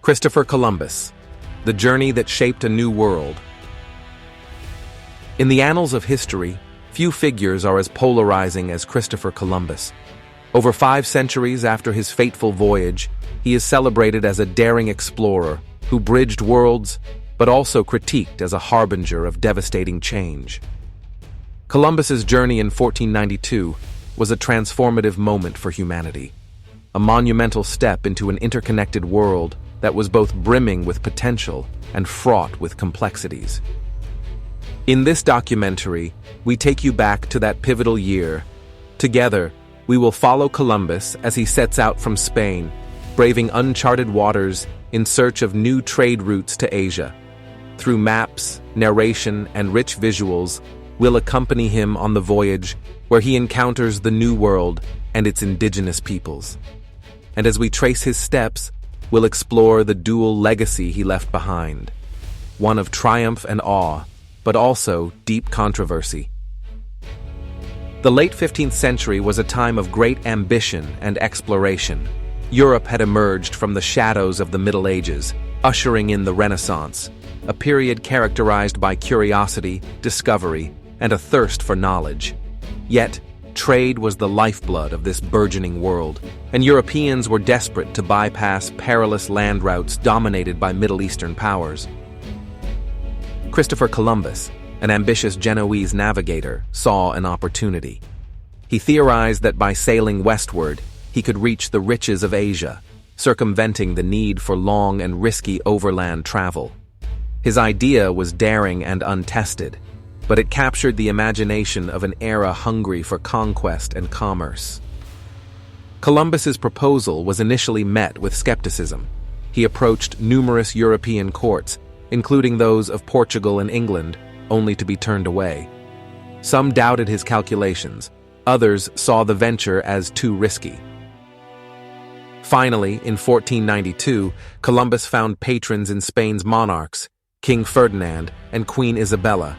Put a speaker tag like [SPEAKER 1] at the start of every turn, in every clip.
[SPEAKER 1] Christopher Columbus, the journey that shaped a new world. In the annals of history, few figures are as polarizing as Christopher Columbus. Over 5 centuries after his fateful voyage, he is celebrated as a daring explorer who bridged worlds, but also critiqued as a harbinger of devastating change. Columbus's journey in 1492 was a transformative moment for humanity, a monumental step into an interconnected world that was both brimming with potential and fraught with complexities. In this documentary, we take you back to that pivotal year. Together, we will follow Columbus as he sets out from Spain, braving uncharted waters in search of new trade routes to Asia. Through maps, narration, and rich visuals, we'll accompany him on the voyage where he encounters the New World and its indigenous peoples. And as we trace his steps, we'll explore the dual legacy he left behind, one of triumph and awe, but also deep controversy. The late 15th century was a time of great ambition and exploration. Europe had emerged from the shadows of the Middle Ages, ushering in the Renaissance, a period characterized by curiosity, discovery, and a thirst for knowledge. Yet, trade was the lifeblood of this burgeoning world, and Europeans were desperate to bypass perilous land routes dominated by Middle Eastern powers. Christopher Columbus, an ambitious Genoese navigator, saw an opportunity. He theorized that by sailing westward, he could reach the riches of Asia, circumventing the need for long and risky overland travel. His idea was daring and untested, but it captured the imagination of an era hungry for conquest and commerce. Columbus's proposal was initially met with skepticism. He approached numerous European courts, including those of Portugal and England, only to be turned away. Some doubted his calculations, others saw the venture as too risky. Finally, in 1492, Columbus found patrons in Spain's monarchs, King Ferdinand and Queen Isabella.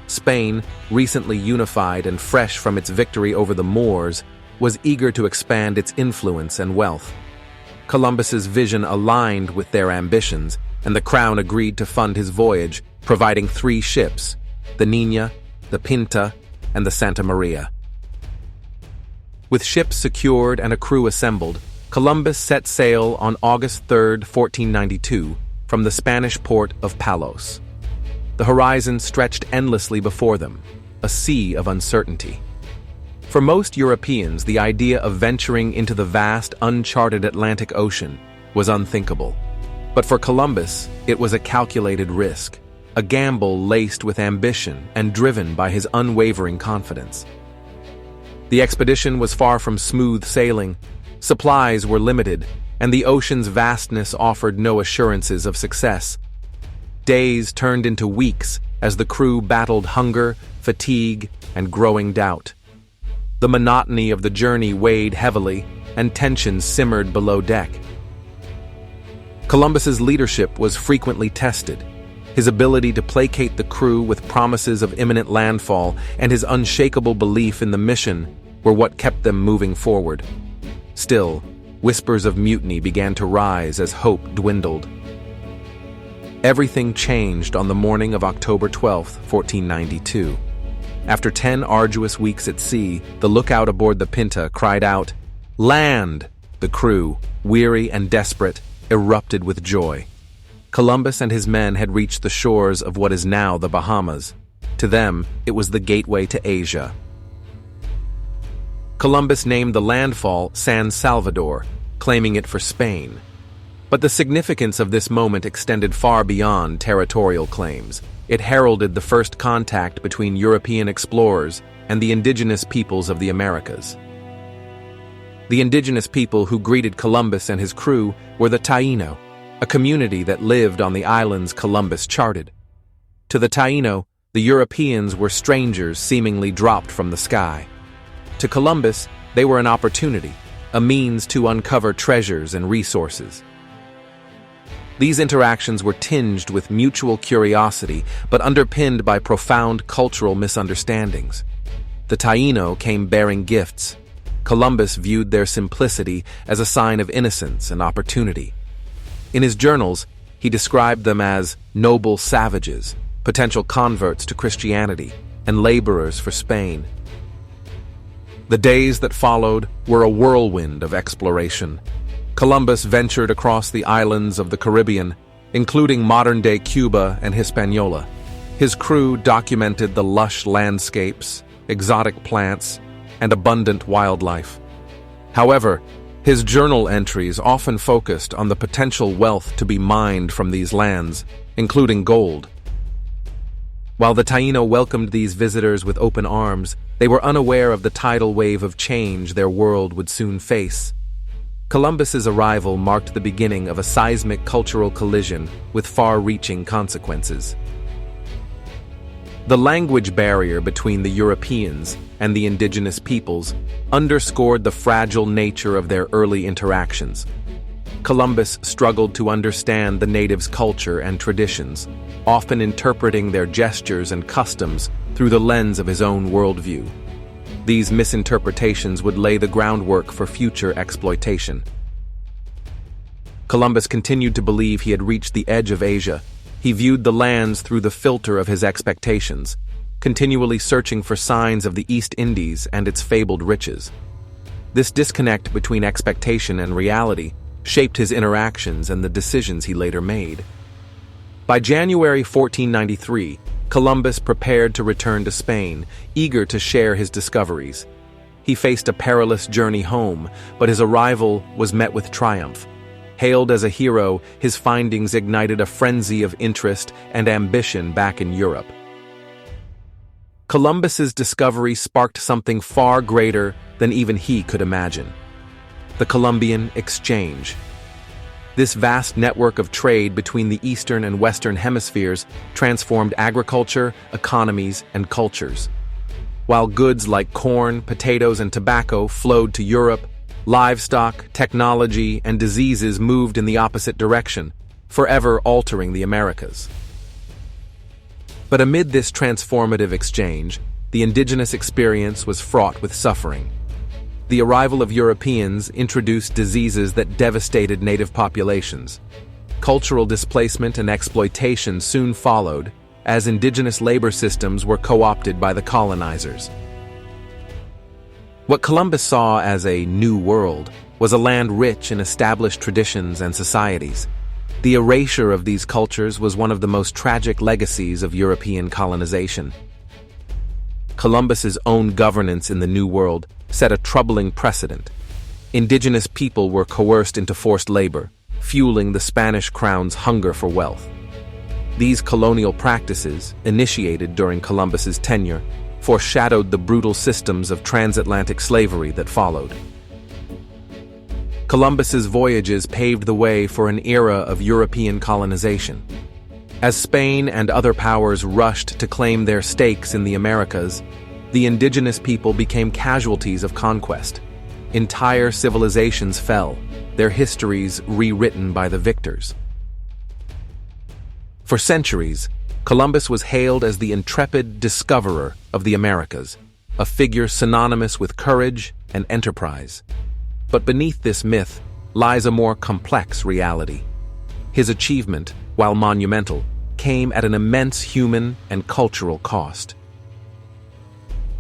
[SPEAKER 1] Spain, recently unified and fresh from its victory over the Moors, was eager to expand its influence and wealth. Columbus's vision aligned with their ambitions, and the crown agreed to fund his voyage, providing 3 ships, the Niña, the Pinta, and the Santa Maria. With ships secured and a crew assembled, Columbus set sail on August 3, 1492, from the Spanish port of Palos. The horizon stretched endlessly before them, a sea of uncertainty. For most Europeans, the idea of venturing into the vast, uncharted Atlantic Ocean was unthinkable. But for Columbus, it was a calculated risk, a gamble laced with ambition and driven by his unwavering confidence. The expedition was far from smooth sailing. Supplies were limited, and the ocean's vastness offered no assurances of success. Days turned into weeks as the crew battled hunger, fatigue, and growing doubt. The monotony of the journey weighed heavily, and tensions simmered below deck. Columbus's leadership was frequently tested. His ability to placate the crew with promises of imminent landfall and his unshakable belief in the mission were what kept them moving forward. Still, whispers of mutiny began to rise as hope dwindled. Everything changed on the morning of October 12, 1492. After 10 arduous weeks at sea, the lookout aboard the Pinta cried out, "Land!" The crew, weary and desperate, erupted with joy. Columbus and his men had reached the shores of what is now the Bahamas. To them, it was the gateway to Asia. Columbus named the landfall San Salvador, claiming it for Spain. But the significance of this moment extended far beyond territorial claims. It heralded the first contact between European explorers and the indigenous peoples of the Americas. The indigenous people who greeted Columbus and his crew were the Taíno, a community that lived on the islands Columbus charted. To the Taíno, the Europeans were strangers seemingly dropped from the sky. To Columbus, they were an opportunity, a means to uncover treasures and resources. These interactions were tinged with mutual curiosity, but underpinned by profound cultural misunderstandings. The Taíno came bearing gifts. Columbus viewed their simplicity as a sign of innocence and opportunity. In his journals, he described them as noble savages, potential converts to Christianity, and laborers for Spain. The days that followed were a whirlwind of exploration. Columbus ventured across the islands of the Caribbean, including modern-day Cuba and Hispaniola. His crew documented the lush landscapes, exotic plants, and abundant wildlife. However, his journal entries often focused on the potential wealth to be mined from these lands, including gold. While the Taino welcomed these visitors with open arms, they were unaware of the tidal wave of change their world would soon face. Columbus's arrival marked the beginning of a seismic cultural collision with far-reaching consequences. The language barrier between the Europeans and the indigenous peoples underscored the fragile nature of their early interactions. Columbus struggled to understand the natives' culture and traditions, often interpreting their gestures and customs through the lens of his own worldview. These misinterpretations would lay the groundwork for future exploitation. Columbus continued to believe he had reached the edge of Asia. He viewed the lands through the filter of his expectations, continually searching for signs of the East Indies and its fabled riches. This disconnect between expectation and reality shaped his interactions and the decisions he later made. By January 1493, Columbus prepared to return to Spain, eager to share his discoveries. He faced a perilous journey home, but his arrival was met with triumph. Hailed as a hero, his findings ignited a frenzy of interest and ambition back in Europe. Columbus's discovery sparked something far greater than even he could imagine: the Columbian Exchange. This vast network of trade between the Eastern and Western hemispheres transformed agriculture, economies, and cultures. While goods like corn, potatoes, and tobacco flowed to Europe, livestock, technology, and diseases moved in the opposite direction, forever altering the Americas. But amid this transformative exchange, the indigenous experience was fraught with suffering. The arrival of Europeans introduced diseases that devastated native populations. Cultural displacement and exploitation soon followed, as indigenous labor systems were co-opted by the colonizers. What Columbus saw as a new world was a land rich in established traditions and societies. The erasure of these cultures was one of the most tragic legacies of European colonization. Columbus's own governance in the New World set a troubling precedent. Indigenous people were coerced into forced labor, fueling the Spanish crown's hunger for wealth. These colonial practices, initiated during Columbus's tenure, foreshadowed the brutal systems of transatlantic slavery that followed. Columbus's voyages paved the way for an era of European colonization. As Spain and other powers rushed to claim their stakes in the Americas, the indigenous people became casualties of conquest. Entire civilizations fell, their histories rewritten by the victors. For centuries, Columbus was hailed as the intrepid discoverer of the Americas, a figure synonymous with courage and enterprise. But beneath this myth lies a more complex reality. His achievement, while monumental, came at an immense human and cultural cost.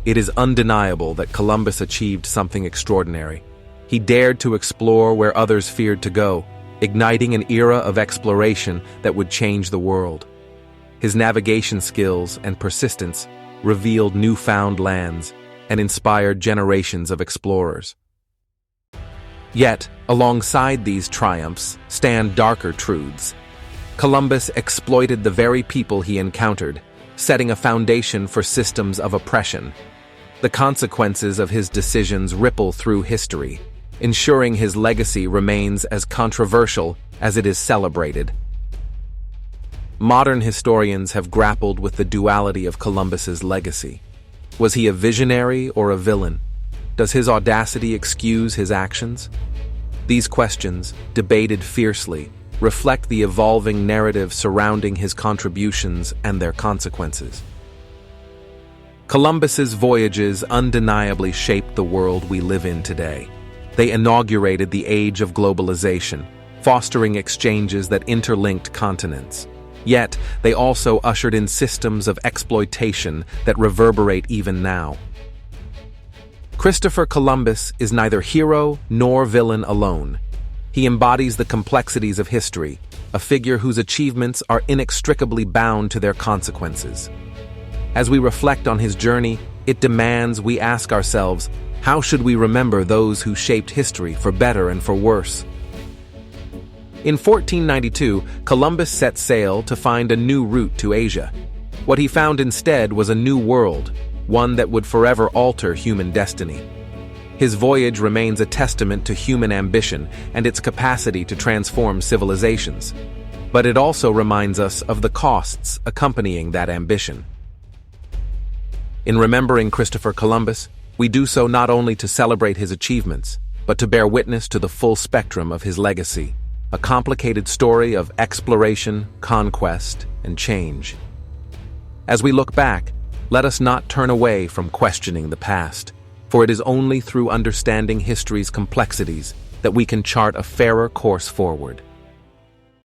[SPEAKER 1] It is undeniable that Columbus achieved something extraordinary. He dared to explore where others feared to go, igniting an era of exploration that would change the world. His navigation skills and persistence revealed newfound lands and inspired generations of explorers. Yet, alongside these triumphs stand darker truths. Columbus exploited the very people he encountered, setting a foundation for systems of oppression. The consequences of his decisions ripple through history, ensuring his legacy remains as controversial as it is celebrated. Modern historians have grappled with the duality of Columbus's legacy. Was he a visionary or a villain? Does his audacity excuse his actions? These questions, debated fiercely, reflect the evolving narrative surrounding his contributions and their consequences. Columbus's voyages undeniably shaped the world we live in today. They inaugurated the age of globalization, fostering exchanges that interlinked continents. Yet, they also ushered in systems of exploitation that reverberate even now. Christopher Columbus is neither hero nor villain alone. He embodies the complexities of history, a figure whose achievements are inextricably bound to their consequences. As we reflect on his journey, it demands we ask ourselves, how should we remember those who shaped history for better and for worse? In 1492, Columbus set sail to find a new route to Asia. What he found instead was a new world, one that would forever alter human destiny. His voyage remains a testament to human ambition and its capacity to transform civilizations. But it also reminds us of the costs accompanying that ambition. In remembering Christopher Columbus, we do so not only to celebrate his achievements, but to bear witness to the full spectrum of his legacy, a complicated story of exploration, conquest, and change. As we look back, let us not turn away from questioning the past, for it is only through understanding history's complexities that we can chart a fairer course forward.